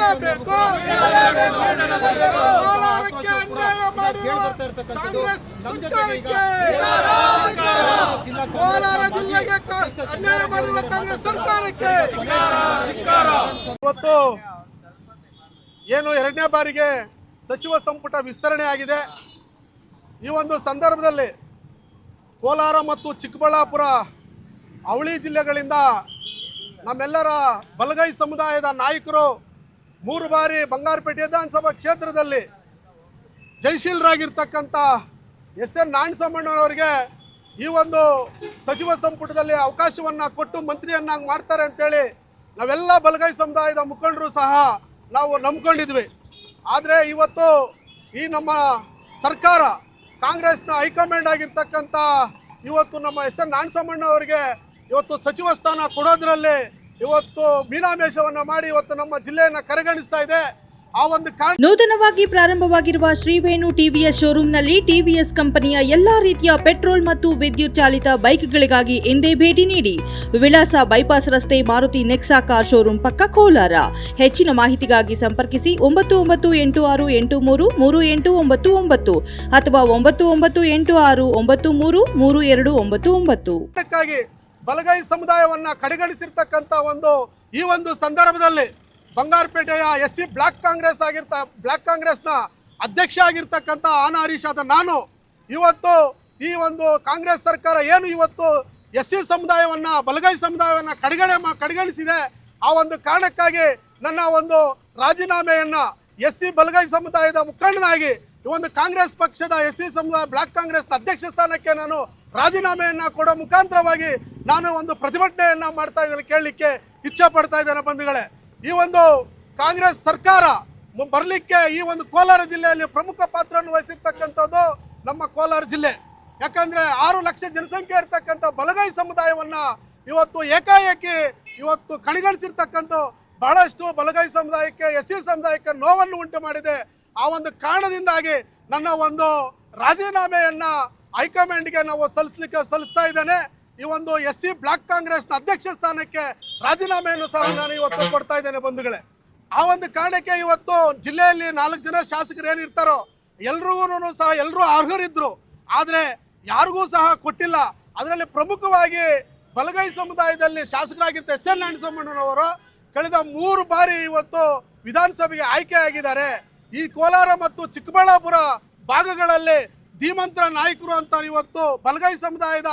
ನೀಡಲೇಬೇಕು. ಕೋಲಾರಕ್ಕೆ ಅನ್ಯಾಯ ಮಾಡಿರುವ ಕಾಂಗ್ರೆಸ್ ಸರ್ಕಾರಕ್ಕೆ, ಕೋಲಾರ ಜಿಲ್ಲೆಗೆ ಅನ್ಯಾಯ ಮಾಡಿರುವ ಕಾಂಗ್ರೆಸ್ ಸರ್ಕಾರಕ್ಕೆ ಇವತ್ತು ಏನು ಎರಡನೇ ಬಾರಿಗೆ ಸಚಿವ ಸಂಪುಟ ವಿಸ್ತರಣೆ ಆಗಿದೆ. ಈ ಒಂದು ಸಂದರ್ಭದಲ್ಲಿ ಕೋಲಾರ ಮತ್ತು ಚಿಕ್ಕಬಳ್ಳಾಪುರ ಅವಳಿ ಜಿಲ್ಲೆಗಳಿಂದ ನಮ್ಮೆಲ್ಲರ ಬಲಗೈ ಸಮುದಾಯದ ನಾಯಕರು 3 ಬಾರಿ ಬಂಗಾರಪೇಟೆ ವಿಧಾನಸಭಾ ಕ್ಷೇತ್ರದಲ್ಲಿ ಜಯಶೀಲರಾಗಿರ್ತಕ್ಕಂಥ ಎಸ್.ಎನ್. ನಾರಾಯಣಸ್ವಾಮಣ್ಣವರಿಗೆ ಈ ಒಂದು ಸಚಿವ ಸಂಪುಟದಲ್ಲಿ ಅವಕಾಶವನ್ನು ಕೊಟ್ಟು ಮಂತ್ರಿಯನ್ನಾಗಿ ಮಾಡ್ತಾರೆ ಅಂತೇಳಿ ನಾವೆಲ್ಲ ಬಲಗೈ ಸಮುದಾಯದ ಮುಖಂಡರು ಸಹ ನಾವು ನಂಬ್ಕೊಂಡಿದ್ವಿ. ಆದರೆ ಇವತ್ತು ಈ ನಮ್ಮ ಸರ್ಕಾರ ಕಾಂಗ್ರೆಸ್ನ ಹೈಕಮಾಂಡ್ ಆಗಿರ್ತಕ್ಕಂಥ ಇವತ್ತು ನಮ್ಮ ಎಸ್.ಎನ್. ನಾರಾಯಣಸ್ವಾಮಣ್ಣವರಿಗೆ ಇವತ್ತು ಸಚಿವ ಸ್ಥಾನ ಕೊಡೋದ್ರಲ್ಲಿ ಇವತ್ತು ಮೀನಾಮೇಷವನ್ನು ಮಾಡಿ ಇವತ್ತು ನಮ್ಮ ಜಿಲ್ಲೆಯನ್ನು ಕಡೆಗಣಿಸ್ತಾ ಇದೆ. ನೂತನವಾಗಿ ಪ್ರಾರಂಭವಾಗಿರುವ ಶ್ರೀವೇಣು ಟಿವಿಎಸ್ ಶೋರೂಮ್ನಲ್ಲಿ ಟಿವಿಎಸ್ ಕಂಪನಿಯ ಎಲ್ಲಾ ರೀತಿಯ ಪೆಟ್ರೋಲ್ ಮತ್ತು ವಿದ್ಯುತ್ ಚಾಲಿತ ಬೈಕ್ಗಳಿಗಾಗಿ ಎಂದೇ ಭೇಟಿ ನೀಡಿ. ವಿಳಾಸ ಬೈಪಾಸ್ ರಸ್ತೆ, ಮಾರುತಿ ನೆಕ್ಸಾ ಕಾರ್ ಶೋರೂಮ್ ಪಕ್ಕ, ಕೋಲಾರ. ಹೆಚ್ಚಿನ ಮಾಹಿತಿಗಾಗಿ ಸಂಪರ್ಕಿಸಿ 9986333899 ಅಥವಾ 9986933299. ಬಲಗೈ ಸಮುದಾಯವನ್ನ ಕಡೆಗಣಿಸಿರ್ತಕ್ಕಂಥ ಈ ಒಂದು ಸಂದರ್ಭದಲ್ಲಿ ಬಂಗಾರಪೇಟೆಯ SC ಬ್ಲಾಕ್ ಕಾಂಗ್ರೆಸ್ನ ಅಧ್ಯಕ್ಷ ಆಗಿರ್ತಕ್ಕಂಥ ಆನ ಹರೀಶ್ ಆದ ನಾನು ಇವತ್ತು ಈ ಒಂದು ಕಾಂಗ್ರೆಸ್ ಸರ್ಕಾರ ಏನು ಇವತ್ತು SC ಸಮುದಾಯವನ್ನ ಬಲಗೈ ಸಮುದಾಯವನ್ನ ಕಡೆಗಣಿಸಿದೆ. ಆ ಒಂದು ಕಾರಣಕ್ಕಾಗಿ ನನ್ನ ಒಂದು ರಾಜೀನಾಮೆಯನ್ನ SC ಬಲಗೈ ಸಮುದಾಯದ ಮುಖಂಡನಾಗಿ ಈ ಒಂದು ಕಾಂಗ್ರೆಸ್ ಪಕ್ಷದ SC ಸಮುದಾಯ ಬ್ಲಾಕ್ ಕಾಂಗ್ರೆಸ್ನ ಅಧ್ಯಕ್ಷ ಸ್ಥಾನಕ್ಕೆ ನಾನು ರಾಜೀನಾಮೆಯನ್ನ ಕೊಡೋ ಮುಖಾಂತರವಾಗಿ ನಾನು ಒಂದು ಪ್ರತಿಭಟನೆಯನ್ನ ಮಾಡ್ತಾ ಇದ್ದೇನೆ, ಕೇಳಲಿಕ್ಕೆ ಇಚ್ಛೆ ಪಡ್ತಾ ಇದ್ದೇನೆ ಬಂಧುಗಳೇ. ಈ ಒಂದು ಕಾಂಗ್ರೆಸ್ ಸರ್ಕಾರ ಬರಲಿಕ್ಕೆ ಈ ಒಂದು ಕೋಲಾರ ಜಿಲ್ಲೆಯಲ್ಲಿ ಪ್ರಮುಖ ಪಾತ್ರವನ್ನು ವಹಿಸಿರ್ತಕ್ಕಂಥದ್ದು ನಮ್ಮ ಕೋಲಾರ ಜಿಲ್ಲೆ. ಯಾಕಂದರೆ 6 ಲಕ್ಷ ಜನಸಂಖ್ಯೆ ಇರ್ತಕ್ಕಂಥ ಬಲಗೈ ಸಮುದಾಯವನ್ನು ಇವತ್ತು ಏಕಾಏಕಿ ಇವತ್ತು ಕಡೆಗಣಿಸಿರ್ತಕ್ಕಂಥ ಬಹಳಷ್ಟು ಬಲಗೈ ಸಮುದಾಯಕ್ಕೆ SC ಸಮುದಾಯಕ್ಕೆ ನೋವನ್ನು ಉಂಟು ಮಾಡಿದೆ. ಆ ಒಂದು ಕಾರಣದಿಂದಾಗಿ ನನ್ನ ಒಂದು ರಾಜೀನಾಮೆಯನ್ನು ಹೈಕಮಾಂಡ್ಗೆ ನಾವು ಸಲ್ಲಿಸ್ತಾ ಇದ್ದೇನೆ. ಈ ಒಂದು SC ಬ್ಲಾಕ್ ಕಾಂಗ್ರೆಸ್ನ ಅಧ್ಯಕ್ಷ ಸ್ಥಾನಕ್ಕೆ ರಾಜೀನಾಮೆಯನ್ನು ಸಹ ನಾನು ಇವತ್ತು ಕೊಡ್ತಾ ಇದ್ದೇನೆ ಬಂಧುಗಳೇ. ಆ ಒಂದು ಕಾರಣಕ್ಕೆ ಇವತ್ತು ಜಿಲ್ಲೆಯಲ್ಲಿ 4 ಜನ ಶಾಸಕರು ಏನಿರ್ತಾರೋ ಎಲ್ರಿಗೂ ಸಹ ಎಲ್ಲರೂ ಅರ್ಹರಿದ್ರು, ಆದರೆ ಯಾರಿಗೂ ಸಹ ಕೊಟ್ಟಿಲ್ಲ. ಅದರಲ್ಲಿ ಪ್ರಮುಖವಾಗಿ ಬಲಗೈ ಸಮುದಾಯದಲ್ಲಿ ಶಾಸಕರಾಗಿರ್ತ ಎಸ್.ಎನ್. ನಾರಾಯಣಸ್ವಾಮಣ್ಣನವರು ಕಳೆದ 3 ಬಾರಿ ಇವತ್ತು ವಿಧಾನಸಭೆಗೆ ಆಯ್ಕೆಯಾಗಿದ್ದಾರೆ. ಈ ಕೋಲಾರ ಮತ್ತು ಚಿಕ್ಕಬಳ್ಳಾಪುರ ಭಾಗಗಳಲ್ಲಿ ಧೀಮಂತ ನಾಯಕರು ಅಂತ ಇವತ್ತು ಬಲಗೈ ಸಮುದಾಯದ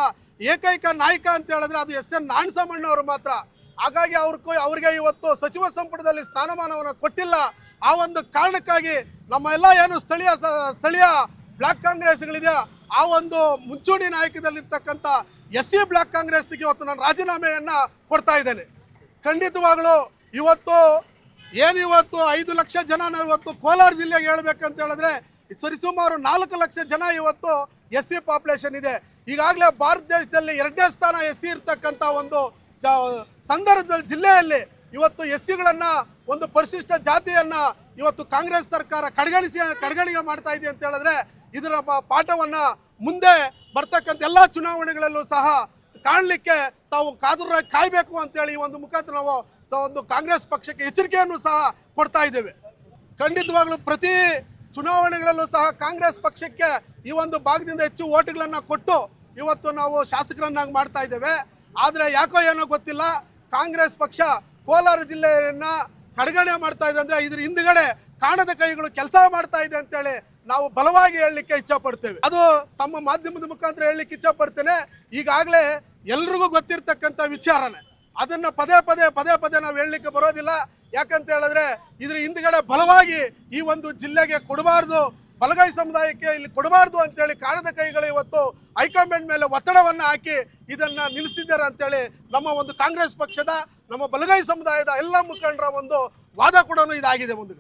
ಏಕೈಕ ನಾಯಕ ಅಂತ ಹೇಳಿದ್ರೆ ಅದು ಎಸ್.ಎನ್. ನಾರಾಯಣಸ್ವಾಮಣ್ಣವರು ಮಾತ್ರ. ಹಾಗಾಗಿ ಅವ್ರಿಗೆ ಇವತ್ತು ಸಚಿವ ಸಂಪುಟದಲ್ಲಿ ಸ್ಥಾನಮಾನವನ್ನು ಕೊಟ್ಟಿಲ್ಲ. ಆ ಒಂದು ಕಾರಣಕ್ಕಾಗಿ ನಮ್ಮ ಎಲ್ಲ ಏನು ಸ್ಥಳೀಯ ಬ್ಲಾಕ್ ಕಾಂಗ್ರೆಸ್ಗಳಿದೆ ಆ ಒಂದು ಮುಂಚೂಣಿ ನಾಯಕದಲ್ಲಿರ್ತಕ್ಕಂಥ SC ಬ್ಲಾಕ್ ಕಾಂಗ್ರೆಸ್ಗೆ ಇವತ್ತು ನಾನು ರಾಜೀನಾಮೆಯನ್ನು ಕೊಡ್ತಾ ಇದ್ದೇನೆ. ಖಂಡಿತವಾಗಲೂ ಇವತ್ತು 5 ಲಕ್ಷ ಜನ ನಾವು ಇವತ್ತು ಕೋಲಾರ ಜಿಲ್ಲೆಗೆ ಹೇಳ್ಬೇಕಂತ ಹೇಳಿದ್ರೆ ಸರಿಸುಮಾರು 4 ಲಕ್ಷ ಜನ ಇವತ್ತು SC ಪಾಪ್ಯುಲೇಷನ್ ಇದೆ. ಈಗಾಗಲೇ ಭಾರತ ದೇಶದಲ್ಲಿ 2ನೇ ಸ್ಥಾನ SC ಇರ್ತಕ್ಕಂಥ ಒಂದು ಸಂದರ್ಭದಲ್ಲಿ ಜಿಲ್ಲೆಯಲ್ಲಿ ಇವತ್ತು SCಗಳನ್ನು ಒಂದು ಪರಿಶಿಷ್ಟ ಜಾತಿಯನ್ನು ಇವತ್ತು ಕಾಂಗ್ರೆಸ್ ಸರ್ಕಾರ ಕಡೆಗಣಿಕೆ ಮಾಡ್ತಾ ಇದೆ ಅಂತ ಹೇಳಿದ್ರೆ ಇದರ ಪಾಠವನ್ನು ಮುಂದೆ ಬರ್ತಕ್ಕಂಥ ಎಲ್ಲ ಚುನಾವಣೆಗಳಲ್ಲೂ ಸಹ ಕಾಣಲಿಕ್ಕೆ ತಾವು ಕಾಯಬೇಕು ಅಂತೇಳಿ ಈ ಒಂದು ಮುಖಾಂತರ ನಾವು ಒಂದು ಕಾಂಗ್ರೆಸ್ ಪಕ್ಷಕ್ಕೆ ಎಚ್ಚರಿಕೆಯನ್ನು ಸಹ ಕೊಡ್ತಾ ಇದ್ದೇವೆ. ಖಂಡಿತವಾಗ್ಲೂ ಪ್ರತಿ ಚುನಾವಣೆಗಳಲ್ಲೂ ಸಹ ಕಾಂಗ್ರೆಸ್ ಪಕ್ಷಕ್ಕೆ ಈ ಒಂದು ಭಾಗದಿಂದ ಹೆಚ್ಚು ಓಟ್ಗಳನ್ನು ಕೊಟ್ಟು ಇವತ್ತು ನಾವು ಶಾಸಕರನ್ನಾಗಿ ಮಾಡ್ತಾ ಇದ್ದೇವೆ. ಆದರೆ ಯಾಕೋ ಏನೋ ಗೊತ್ತಿಲ್ಲ, ಕಾಂಗ್ರೆಸ್ ಪಕ್ಷ ಕೋಲಾರ ಜಿಲ್ಲೆಯನ್ನ ಕಡೆಗಣನೆ ಮಾಡ್ತಾ ಇದೆ. ಅಂದರೆ ಇದ್ರ ಹಿಂದ್ಗಡೆ ಕಾಣದ ಕೈಗಳು ಕೆಲಸ ಮಾಡ್ತಾ ಇದೆ ಅಂತೇಳಿ ನಾವು ಬಲವಾಗಿ ಹೇಳಲಿಕ್ಕೆ ಇಚ್ಛೆ ಪಡ್ತೇವೆ. ಅದು ತಮ್ಮ ಮಾಧ್ಯಮದ ಮುಖಾಂತರ ಹೇಳಲಿಕ್ಕೆ ಇಚ್ಛೆ ಪಡ್ತೇನೆ. ಈಗಾಗಲೇ ಎಲ್ರಿಗೂ ಗೊತ್ತಿರ್ತಕ್ಕಂಥ ವಿಚಾರನೆ, ಅದನ್ನು ಪದೇ ಪದೇ ನಾವು ಹೇಳಲಿಕ್ಕೆ ಬರೋದಿಲ್ಲ. ಯಾಕಂತ ಹೇಳಿದ್ರೆ ಇದ್ರ ಹಿಂದ್ಗಡೆ ಬಲವಾಗಿ ಈ ಒಂದು ಜಿಲ್ಲೆಗೆ ಕೊಡಬಾರ್ದು, ಬಲಗೈ ಸಮುದಾಯಕ್ಕೆ ಇಲ್ಲಿ ಕೊಡಬಾರ್ದು ಅಂತೇಳಿ ಕಾಣದ ಕೈಗಳು ಇವತ್ತು ಹೈಕಮಾಂಡ್ ಮೇಲೆ ಒತ್ತಡವನ್ನು ಹಾಕಿ ಇದನ್ನ ನಿಲ್ಲಿಸಿದ್ದಾರೆ ಅಂತೇಳಿ ನಮ್ಮ ಒಂದು ಕಾಂಗ್ರೆಸ್ ಪಕ್ಷದ ನಮ್ಮ ಬಲಗೈ ಸಮುದಾಯದ ಎಲ್ಲ ಮುಖಂಡರ ಒಂದು ವಾದ ಕೂಡ ಇದಾಗಿದೆ ಮುಂದೆ.